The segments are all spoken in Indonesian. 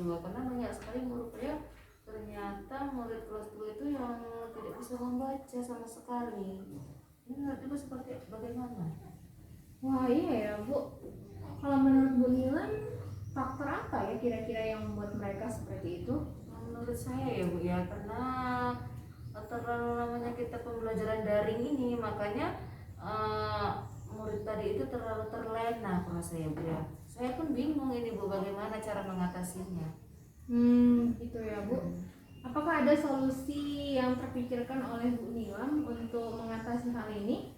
2 karena banyak sekali muridnya ternyata murid kelas 2 itu yang tidak bisa membaca sama sekali. Ini menurut Ibu seperti bagaimana? Wah iya ya Bu, kalau menurut Bu Nilan faktor apa ya kira-kira yang membuat mereka seperti itu? Menurut saya ya Bu ya, karena terlalu lamanya kita pembelajaran daring ini, makanya murid tadi itu terlalu terlena kalau saya Bu ya. Saya pun bingung ini Bu, bagaimana cara mengatasinya. Gitu ya Bu. Apakah ada solusi yang terpikirkan oleh Bu Nilam untuk mengatasi hal ini?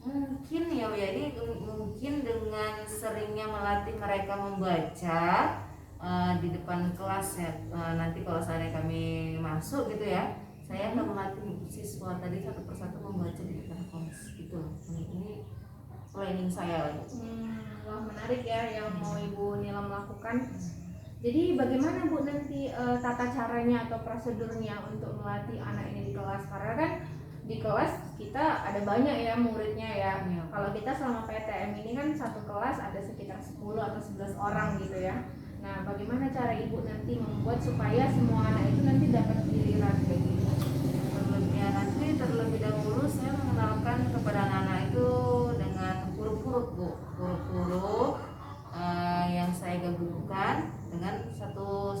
Mungkin ya Bu ya, ini mungkin dengan seringnya melatih mereka membaca di depan kelas ya. Nanti kalau seandainya kami masuk gitu ya, saya akan melatih siswa tadi satu persatu membaca di depan kelas gitu. Ini planning saya. Wah menarik ya yang mau Ibu Nilam lakukan. Jadi bagaimana Bu nanti tata caranya atau prosedurnya untuk melatih anak ini di kelas? Karena kan di kelas kita ada banyak ya muridnya ya. Kalau kita selama PTM ini kan satu kelas ada sekitar 10 atau 11 orang gitu ya. Nah bagaimana cara Ibu nanti membuat supaya semua anak itu nanti dapat giliran kayak gitu? Ya, nanti terlebih dahulu saya mengenalkan kepada anak-anak itu dengan huruf-huruf Bu, huruf-huruf yang saya gabungkan dengan satu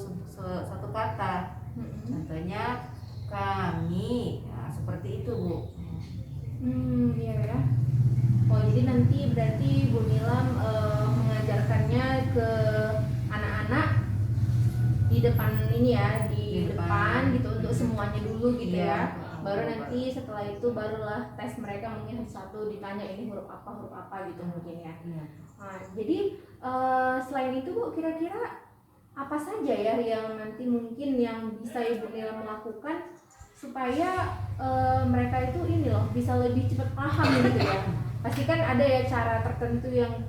kata. Contohnya kami, nah, seperti itu Bu. Iya ya. Oh jadi nanti berarti Bu Nilam mengajarkannya ke anak-anak di depan ini ya, di depan gitu untuk semuanya dulu gitu ya. Baru nanti setelah itu barulah tes mereka mungkin satu ditanya ini huruf apa gitu mungkin ya. Nah, jadi selain itu Bu kira-kira apa saja ya yang nanti mungkin yang bisa Ibu Nilam melakukan supaya mereka itu ini loh bisa lebih cepat paham gitu ya. Pasti kan ada ya cara tertentu yang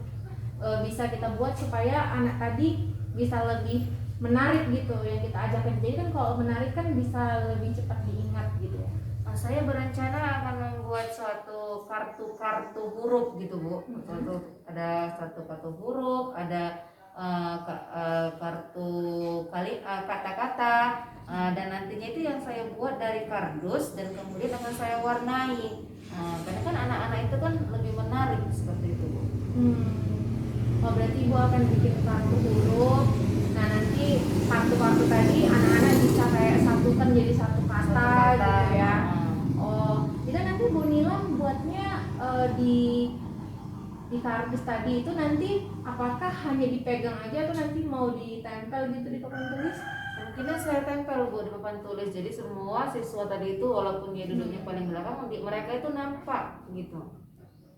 bisa kita buat supaya anak tadi bisa lebih menarik gitu yang kita ajakin. Jadi kan kalau menarik kan bisa lebih cepat diingat gitu ya. Saya berencana akan membuat suatu kartu huruf gitu Bu. Ada satu kartu huruf, ada kartu kata-kata, dan nantinya itu yang saya buat dari kardus dan kemudian akan saya warnai. Karena kan anak-anak itu kan lebih menarik seperti itu Bu. Oh berarti Ibu akan bikin kartu huruf. Nah nanti kartu-kartu tadi anak-anak bisa kayak satukan jadi satu kata gitu ya. Oh itu nanti Bu Nilam buatnya di kardus tadi itu nanti apakah hanya dipegang aja atau nanti mau ditempel gitu di papan tulis? Mungkin saya tempel Bu di papan tulis, jadi semua siswa tadi itu walaupun dia duduknya paling belakang, mereka itu nampak gitu.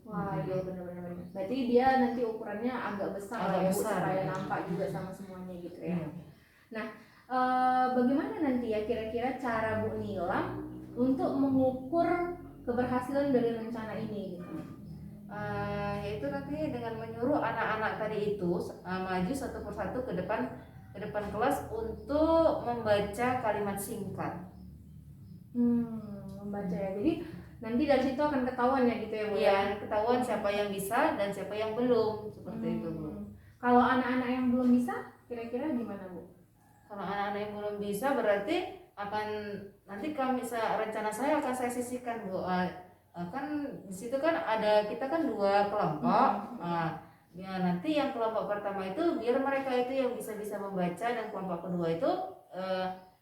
Wah iya benar-benar. Berarti dia nanti ukurannya agak besar lah ya Bu, supaya nampak juga sama semuanya gitu ya. Nah bagaimana nanti ya kira-kira cara Bu Nilam untuk mengukur keberhasilan dari rencana ini gitu? Yaitu nanti dengan menyuruh anak-anak tadi itu maju satu persatu ke depan kelas untuk membaca kalimat singkat. Membaca ya. Jadi nanti dari situ akan ketahuan ya gitu ya Bu ya. Iya, ketahuan siapa yang bisa dan siapa yang belum, seperti itu Bu. Kalau anak-anak yang belum bisa kira-kira gimana Bu? Kalau anak-anak yang belum bisa berarti akan nanti rencana saya akan saya sisihkan Bu. Kan di situ kan kita kan 2 kelompok. Ya nanti yang kelompok pertama itu biar mereka itu yang bisa membaca, dan kelompok kedua itu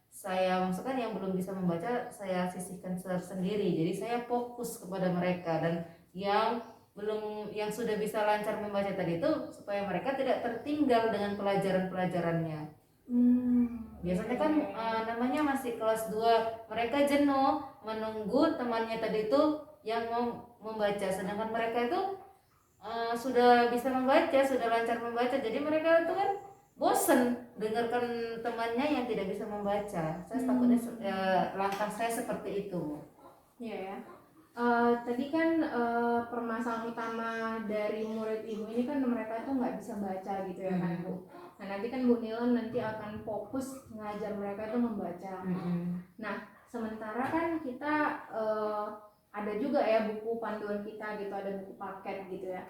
saya masukkan yang belum bisa membaca, saya sisihkan sendiri. Jadi saya fokus kepada mereka, dan yang sudah bisa lancar membaca tadi itu supaya mereka tidak tertinggal dengan pelajarannya. Biasanya kan namanya masih kelas 2, mereka jenuh menunggu temannya tadi itu yang mau membaca, sedangkan mereka itu sudah bisa membaca, sudah lancar membaca, jadi mereka itu kan bosen dengarkan temannya yang tidak bisa membaca. Saya takutnya langkah saya seperti itu. Iya ya. Tadi kan permasalahan utama dari murid Ibu ini kan mereka itu nggak bisa baca gitu ya kan Bu. Nah nanti kan Bu Nilam nanti akan fokus ngajar mereka itu membaca. Nah sementara kan kita ada juga ya buku panduan kita gitu, ada buku paket gitu ya.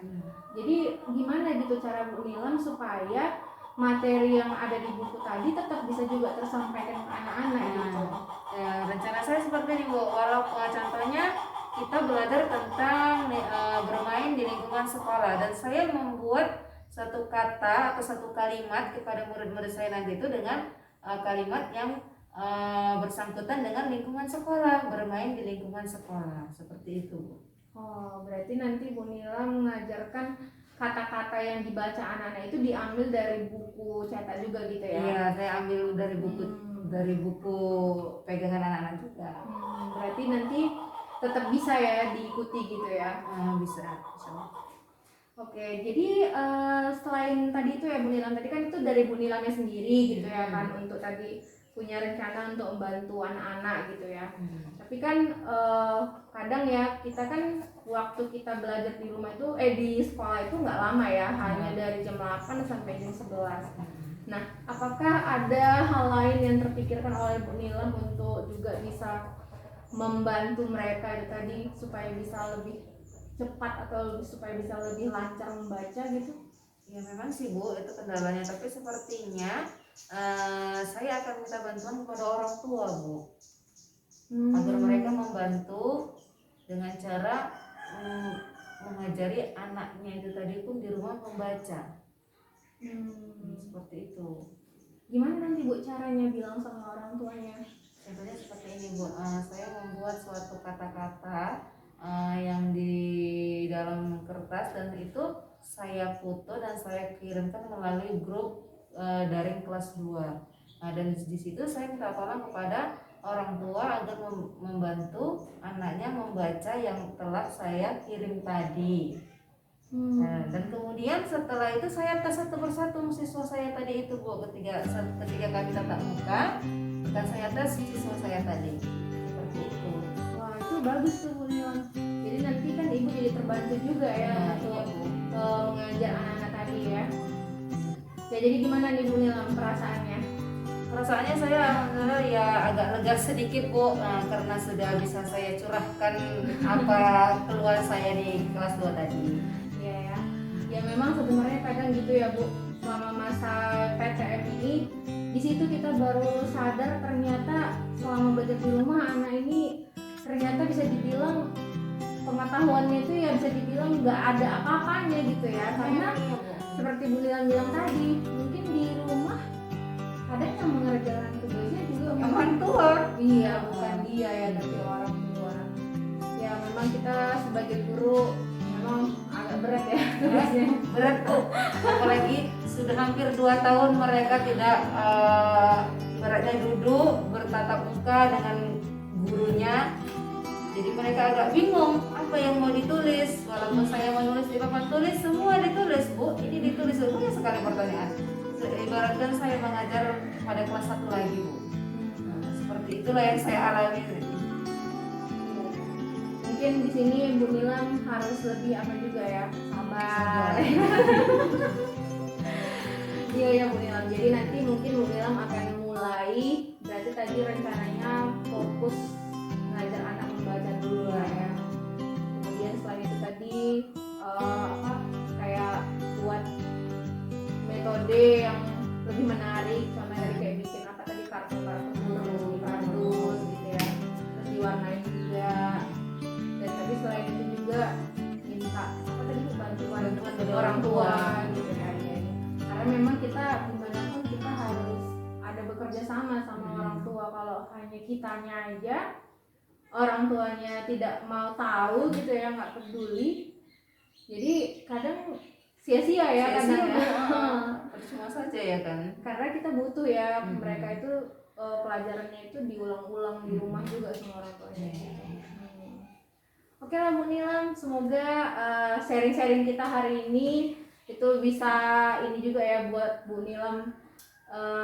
Jadi gimana gitu cara Bu Nilam supaya materi yang ada di buku tadi tetap bisa juga tersampaikan ke anak-anak gitu. Rencana saya seperti ini Bu, walau contohnya kita belajar tentang bermain di lingkungan sekolah, dan saya membuat satu kata atau satu kalimat kepada murid-murid saya nanti itu dengan kalimat yang bersangkutan dengan lingkungan sekolah, bermain di lingkungan sekolah, seperti itu Bu. Oh, berarti nanti Bu Nila mengajarkan kata-kata yang dibaca anak-anak itu diambil dari buku cetak juga gitu ya? Iya, saya ambil dari buku pegangan anak-anak juga. Berarti nanti tetap bisa ya diikuti gitu ya? Bisa. Oke, jadi selain tadi itu ya Bu Nilam, tadi kan itu dari Bu Nilamnya sendiri gitu ya kan, untuk tadi punya rencana untuk membantu anak-anak gitu ya. Tapi kan kadang ya kita kan waktu kita belajar di rumah itu di sekolah itu nggak lama ya, hanya dari jam 8 sampai jam 11. Nah, apakah ada hal lain yang terpikirkan oleh Bu Nilam untuk juga bisa membantu mereka itu tadi supaya bisa lebih cepat atau supaya bisa lebih lancar membaca gitu? Ya memang sih Bu, itu kendalanya, tapi sepertinya saya akan minta bantuan kepada orang tua Bu, agar mereka membantu dengan cara mengajari anaknya itu tadi pun di rumah membaca. Seperti itu. Gimana nanti Bu caranya bilang sama orang tuanya? Contohnya seperti ini Bu, saya membuat suatu kata-kata yang di dalam kertas, dan itu saya foto dan saya kirimkan melalui grup daring kelas 2. Dan di situ saya minta tolong kepada orang tua agar membantu anaknya membaca yang telah saya kirim tadi. Dan kemudian setelah itu saya tes satu persatu siswa saya tadi itu Bu, ketika kami tatap muka dan saya tes siswa saya tadi, seperti itu. Wah, itu bagus tuh Bu Nilam. Jadi nanti kan Ibu jadi terbantu juga ya untuk mengajar anak-anak tadi ya. Ya, jadi gimana nih Bu Nilam perasaannya? Perasaannya saya alhamdulillah ya agak lega sedikit Bu, karena sudah bisa saya curahkan apa keluar saya di kelas 2 tadi. Iya ya. Ya memang sebenarnya kadang gitu ya Bu, selama masa PTM ini di situ kita baru sadar ternyata selama belajar di rumah anak ini ternyata bisa dibilang pengetahuannya itu ya bisa dibilang nggak ada apa-apanya gitu ya, karena seperti Bu Nilam bilang tadi, mungkin di rumah ada yang mengerjakan tugasnya juga Orang tua. iya, bukan dia ya, tapi orang tua. Ya memang kita sebagai guru memang agak berat ya tugasnya. Berat Bu, apalagi sudah hampir 2 tahun mereka tidak beratnya duduk bertatap muka dengan gurunya. Jadi mereka agak bingung apa yang mau ditulis. Walaupun saya menulis di papan tulis, semua ditulis Bu. Ini ditulis, banyak sekali pertanyaan. Ibaratkan saya mengajar pada kelas 1 lagi Bu. Seperti itulah yang saya alami. Mungkin di sini Bu Nilam harus lebih apa juga ya, sabar. Iya ya Bu Nilam. Jadi nanti mungkin Bu Nilam akan mulai, berarti tadi rencananya fokus ngajar anak membaca dulu lah ya. Kemudian selain itu tadi kayak buat metode yang lebih menarik, sama tadi kayak bikin apa tadi kartu-kartu guru, kardus gitu ya, terus diwarnai juga. Dan tadi selain itu juga minta apa tadi bantuan dari orang tua gitu ya. Karena memang kita dimanapun kita harus ada bekerja sama orang tua. Kalau hanya kitanya aja, orang tuanya tidak mau tahu gitu ya, nggak peduli, jadi kadang sia-sia ya, kadang ya. Percuma saja ya kan, karena kita butuh ya mereka itu pelajarannya itu diulang-ulang di rumah juga sama orang tuanya. Oke lah Bu Nilam, semoga sharing-sharing kita hari ini itu bisa ini juga ya buat Bu Nilam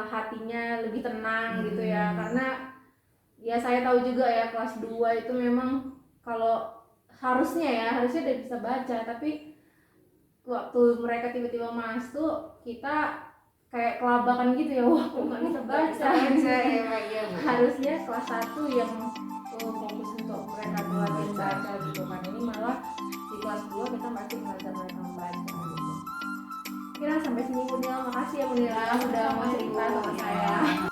hatinya lebih tenang gitu ya, karena ya saya tahu juga ya kelas 2 itu memang kalau harusnya udah bisa baca, tapi waktu mereka tiba-tiba masuk kita kayak kelabakan gitu ya, wah kok nggak bisa baca. Harusnya kelas 1 yang fokus untuk mereka belajar baca gitu kan, ini malah di kelas 2 kita masih mengajar mereka membaca gitu. Kira sampai sini Bu Nila, makasih ya Bu Nila udah mau cerita sama saya.